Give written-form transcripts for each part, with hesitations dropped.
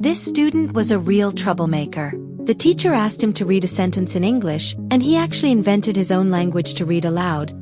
This student was a real troublemaker. The teacher asked him to read a sentence in English, and he actually invented his own language to read aloud.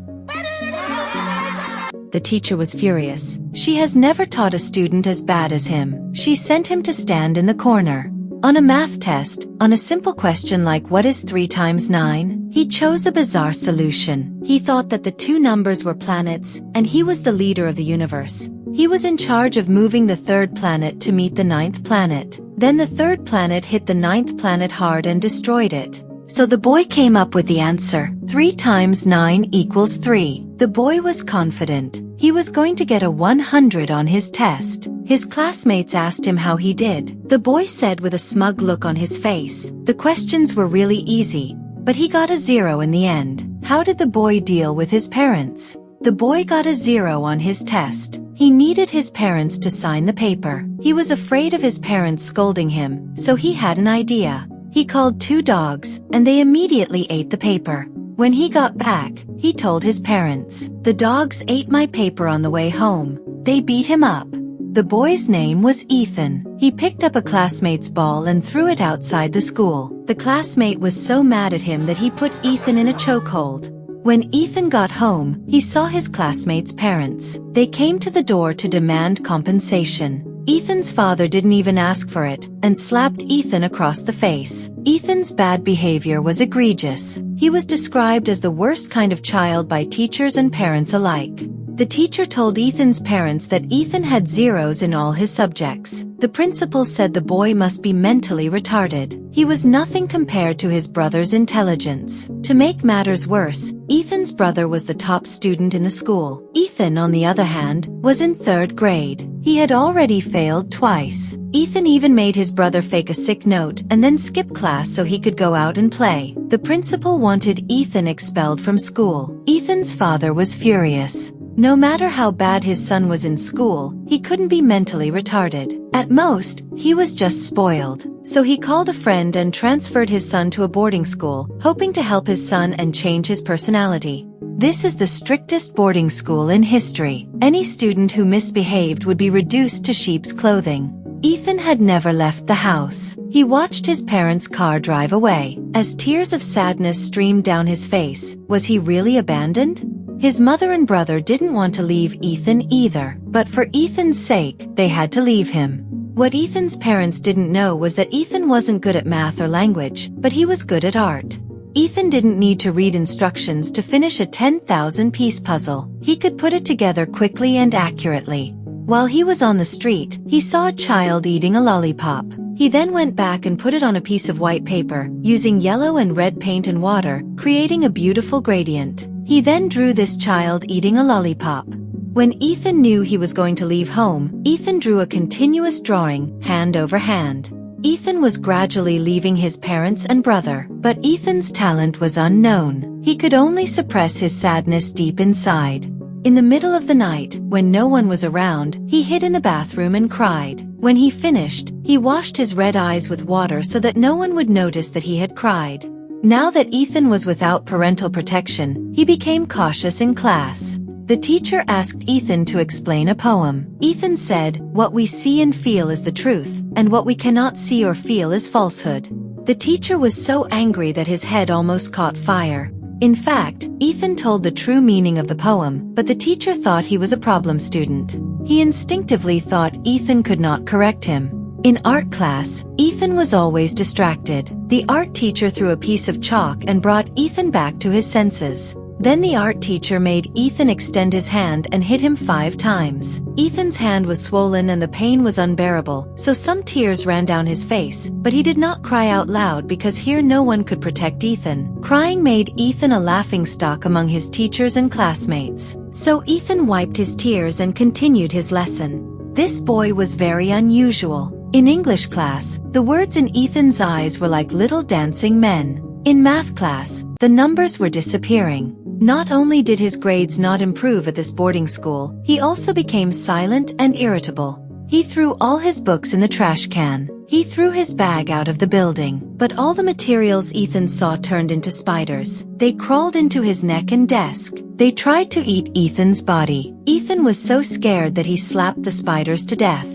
The teacher was furious. She has never taught a student as bad as him. She sent him to stand in the corner. On a math test, on a simple question like what is 3 times 9, he chose a bizarre solution. He thought that the 2 numbers were planets, and he was the leader of the universe. He was in charge of moving the 3rd planet to meet the 9th planet. Then the 3rd planet hit the 9th planet hard and destroyed it. So the boy came up with the answer. 3 times 9 equals 3. The boy was confident. He was going to get a 100 on his test. His classmates asked him how he did. The boy said with a smug look on his face, the questions were really easy, but he got a 0 in the end. How did the boy deal with his parents? The boy got a 0 on his test. He needed his parents to sign the paper. He was afraid of his parents scolding him, so he had an idea. He called 2 dogs, and they immediately ate the paper. When he got back, he told his parents, "The dogs ate my paper on the way home. They beat him up." The boy's name was Ethan. He picked up a classmate's ball and threw it outside the school. The classmate was so mad at him that he put Ethan in a chokehold. When Ethan got home, he saw his classmates' parents. They came to the door to demand compensation. Ethan's father didn't even ask for it, and slapped Ethan across the face. Ethan's bad behavior was egregious. He was described as the worst kind of child by teachers and parents alike. The teacher told Ethan's parents that Ethan had 0s in all his subjects. The principal said the boy must be mentally retarded. He was nothing compared to his brother's intelligence. To make matters worse, Ethan's brother was the top student in the school. Ethan, on the other hand, was in 3rd grade. He had already failed twice. Ethan even made his brother fake a sick note and then skip class so he could go out and play. The principal wanted Ethan expelled from school. Ethan's father was furious. No matter how bad his son was in school, he couldn't be mentally retarded. At most, he was just spoiled. So he called a friend and transferred his son to a boarding school, hoping to help his son and change his personality. This is the strictest boarding school in history. Any student who misbehaved would be reduced to sheep's clothing. Ethan had never left the house. He watched his parents' car drive away. As tears of sadness streamed down his face, was he really abandoned? His mother and brother didn't want to leave Ethan either, but for Ethan's sake, they had to leave him. What Ethan's parents didn't know was that Ethan wasn't good at math or language, but he was good at art. Ethan didn't need to read instructions to finish a 10,000-piece puzzle. He could put it together quickly and accurately. While he was on the street, he saw a child eating a lollipop. He then went back and put it on a piece of white paper, using yellow and red paint and water, creating a beautiful gradient. He then drew this child eating a lollipop. When Ethan knew he was going to leave home, Ethan drew a continuous drawing, hand over hand. Ethan was gradually leaving his parents and brother, but Ethan's talent was unknown. He could only suppress his sadness deep inside. In the middle of the night, when no one was around, he hid in the bathroom and cried. When he finished, he washed his red eyes with water so that no one would notice that he had cried. Now that Ethan was without parental protection, he became cautious in class. The teacher asked Ethan to explain a poem. Ethan said, "What we see and feel is the truth, and what we cannot see or feel is falsehood." The teacher was so angry that his head almost caught fire. In fact, Ethan told the true meaning of the poem, but the teacher thought he was a problem student. He instinctively thought Ethan could not correct him. In art class, Ethan was always distracted. The art teacher threw a piece of chalk and brought Ethan back to his senses. Then the art teacher made Ethan extend his hand and hit him 5 times. Ethan's hand was swollen and the pain was unbearable, so some tears ran down his face, but he did not cry out loud because here no one could protect Ethan. Crying made Ethan a laughingstock among his teachers and classmates. So Ethan wiped his tears and continued his lesson. This boy was very unusual. In English class, the words in Ethan's eyes were like little dancing men. In math class, the numbers were disappearing. Not only did his grades not improve at this boarding school, he also became silent and irritable. He threw all his books in the trash can. He threw his bag out of the building. But all the materials Ethan saw turned into spiders. They crawled into his neck and desk. They tried to eat Ethan's body. Ethan was so scared that he slapped the spiders to death.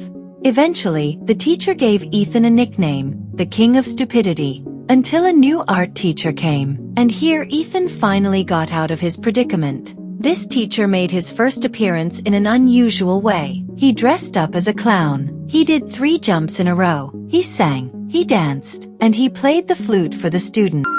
Eventually, the teacher gave Ethan a nickname, the King of Stupidity, until a new art teacher came, and here Ethan finally got out of his predicament. This teacher made his first appearance in an unusual way. He dressed up as a clown. He did 3 jumps in a row. He sang, he danced, and he played the flute for the students.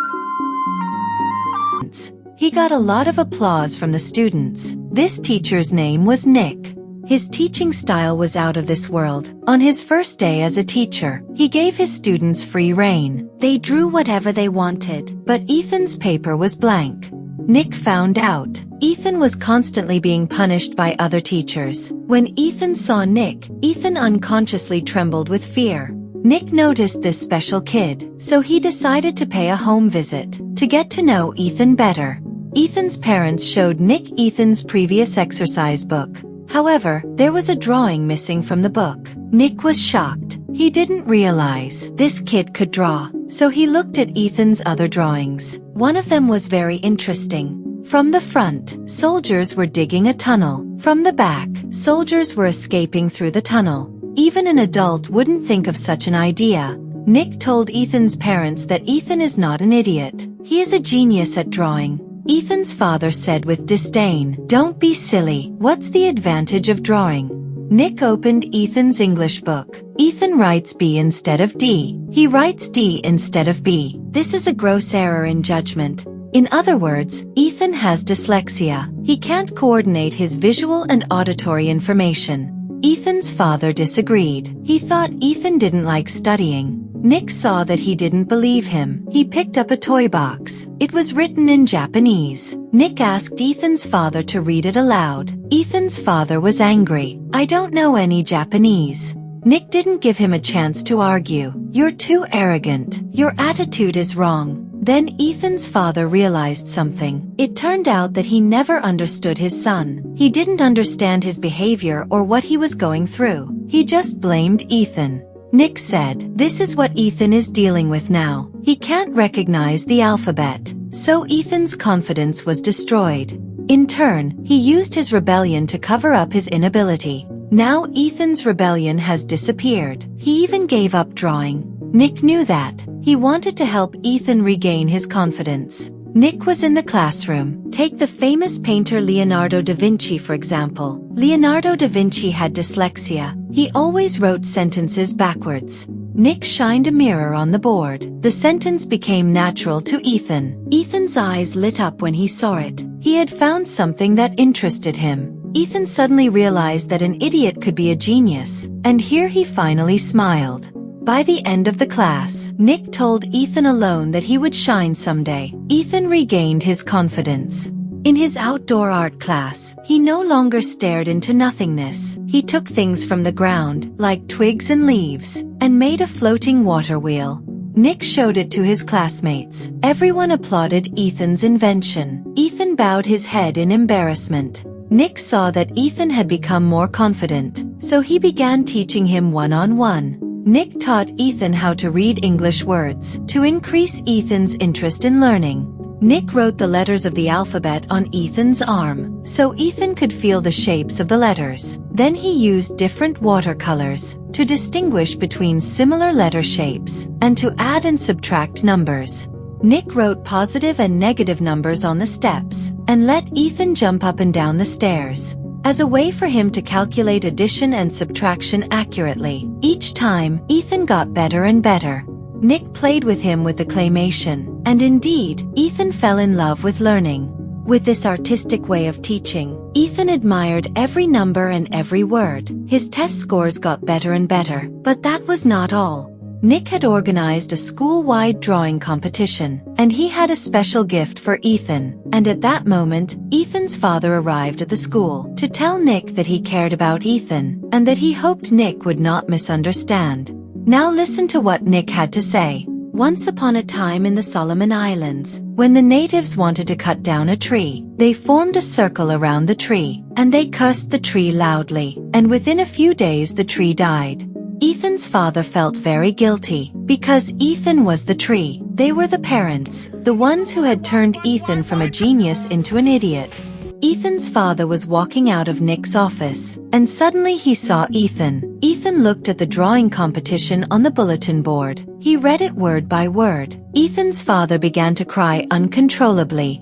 He got a lot of applause from the students. This teacher's name was Nick. His teaching style was out of this world. On his first day as a teacher, he gave his students free rein. They drew whatever they wanted, but Ethan's paper was blank. Nick found out. Ethan was constantly being punished by other teachers. When Ethan saw Nick, Ethan unconsciously trembled with fear. Nick noticed this special kid, so he decided to pay a home visit to get to know Ethan better. Ethan's parents showed Nick Ethan's previous exercise book. However, there was a drawing missing from the book. Nick was shocked. He didn't realize this kid could draw, so he looked at Ethan's other drawings. One of them was very interesting. From the front, soldiers were digging a tunnel. From the back, soldiers were escaping through the tunnel. Even an adult wouldn't think of such an idea. Nick told Ethan's parents that Ethan is not an idiot. He is a genius at drawing. Ethan's father said with disdain, "Don't be silly. What's the advantage of drawing?" Nick opened Ethan's English book. Ethan writes B instead of D. He writes D instead of B. This is a gross error in judgment. In other words, Ethan has dyslexia. He can't coordinate his visual and auditory information. Ethan's father disagreed. He thought Ethan didn't like studying. Nick saw that he didn't believe him. He picked up a toy box. It was written in Japanese. Nick asked Ethan's father to read it aloud. Ethan's father was angry. "I don't know any Japanese." Nick didn't give him a chance to argue. "You're too arrogant. Your attitude is wrong." Then Ethan's father realized something. It turned out that he never understood his son. He didn't understand his behavior or what he was going through. He just blamed Ethan. Nick said, "This is what Ethan is dealing with now. He can't recognize the alphabet." So Ethan's confidence was destroyed. In turn, he used his rebellion to cover up his inability. Now Ethan's rebellion has disappeared. He even gave up drawing. Nick knew that. He wanted to help Ethan regain his confidence. Nick was in the classroom. Take the famous painter Leonardo da Vinci for example. Leonardo da Vinci had dyslexia. He always wrote sentences backwards. Nick shined a mirror on the board. The sentence became natural to Ethan. Ethan's eyes lit up when he saw it. He had found something that interested him. Ethan suddenly realized that an idiot could be a genius, and here he finally smiled. By the end of the class, Nick told Ethan alone that he would shine someday. Ethan regained his confidence. In his outdoor art class, he no longer stared into nothingness. He took things from the ground, like twigs and leaves, and made a floating water wheel. Nick showed it to his classmates. Everyone applauded Ethan's invention. Ethan bowed his head in embarrassment. Nick saw that Ethan had become more confident, so he began teaching him one-on-one. Nick taught Ethan how to read English words. To increase Ethan's interest in learning, Nick wrote the letters of the alphabet on Ethan's arm, so Ethan could feel the shapes of the letters. Then he used different watercolors to distinguish between similar letter shapes, and to add and subtract numbers. Nick wrote positive and negative numbers on the steps, and let Ethan jump up and down the stairs, as a way for him to calculate addition and subtraction accurately. Each time, Ethan got better and better. Nick played with him with the claymation, and indeed, Ethan fell in love with learning. With this artistic way of teaching, Ethan admired every number and every word. His test scores got better and better, but that was not all. Nick had organized a school-wide drawing competition, and he had a special gift for Ethan. And at that moment, Ethan's father arrived at the school to tell Nick that he cared about Ethan, and that he hoped Nick would not misunderstand. Now listen to what Nick had to say. Once upon a time in the Solomon Islands, when the natives wanted to cut down a tree, they formed a circle around the tree, and they cursed the tree loudly, and within a few days the tree died. Ethan's father felt very guilty, because Ethan was the tree. They were the parents, the ones who had turned Ethan from a genius into an idiot. Ethan's father was walking out of Nick's office, and suddenly he saw Ethan. Ethan looked at the drawing competition on the bulletin board. He read it word by word. Ethan's father began to cry uncontrollably.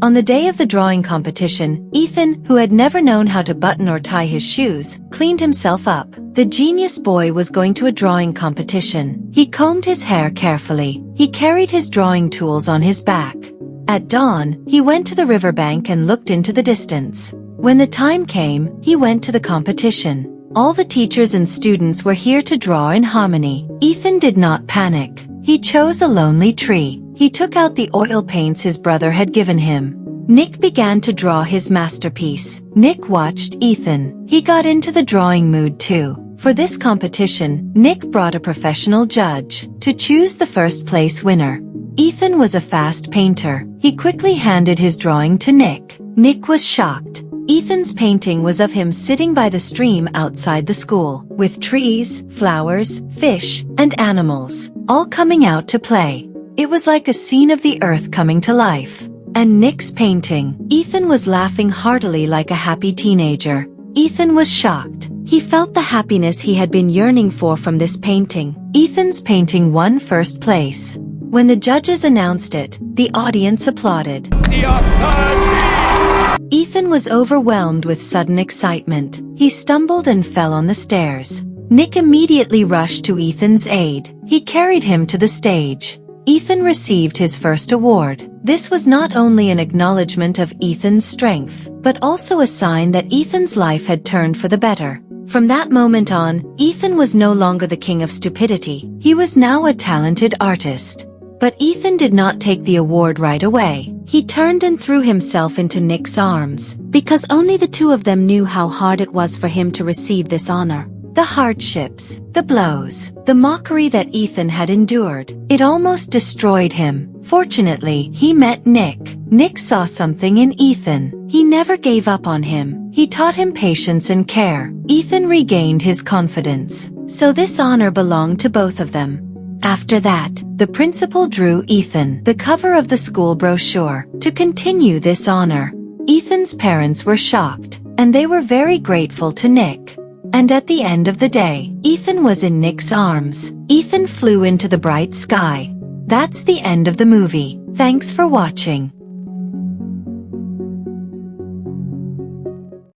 On the day of the drawing competition, Ethan, who had never known how to button or tie his shoes, cleaned himself up. The genius boy was going to a drawing competition. He combed his hair carefully. He carried his drawing tools on his back. At dawn, he went to the riverbank and looked into the distance. When the time came, he went to the competition. All the teachers and students were here to draw in harmony. Ethan did not panic. He chose a lonely tree. He took out the oil paints his brother had given him. Nick began to draw his masterpiece. Nick watched Ethan. He got into the drawing mood too. For this competition, Nick brought a professional judge to choose the first place winner. Ethan was a fast painter. He quickly handed his drawing to Nick. Nick was shocked. Ethan's painting was of him sitting by the stream outside the school, with trees, flowers, fish, and animals, all coming out to play. It was like a scene of the earth coming to life. And Nick's painting, Ethan was laughing heartily like a happy teenager. Ethan was shocked. He felt the happiness he had been yearning for from this painting. Ethan's painting won first place. When the judges announced it, the audience applauded. Ethan was overwhelmed with sudden excitement. He stumbled and fell on the stairs. Nick immediately rushed to Ethan's aid. He carried him to the stage. Ethan received his first award. This was not only an acknowledgement of Ethan's strength, but also a sign that Ethan's life had turned for the better. From that moment on, Ethan was no longer the king of stupidity. He was now a talented artist. But Ethan did not take the award right away. He turned and threw himself into Nick's arms, because only the two of them knew how hard it was for him to receive this honor. The hardships, the blows, the mockery that Ethan had endured, it almost destroyed him. Fortunately, he met Nick. Nick saw something in Ethan. He never gave up on him. He taught him patience and care. Ethan regained his confidence. So this honor belonged to both of them. After that, the principal drew Ethan the cover of the school brochure to continue this honor. Ethan's parents were shocked, and they were very grateful to Nick. And at the end of the day, Ethan was in Nick's arms. Ethan flew into the bright sky. That's the end of the movie. Thanks for watching.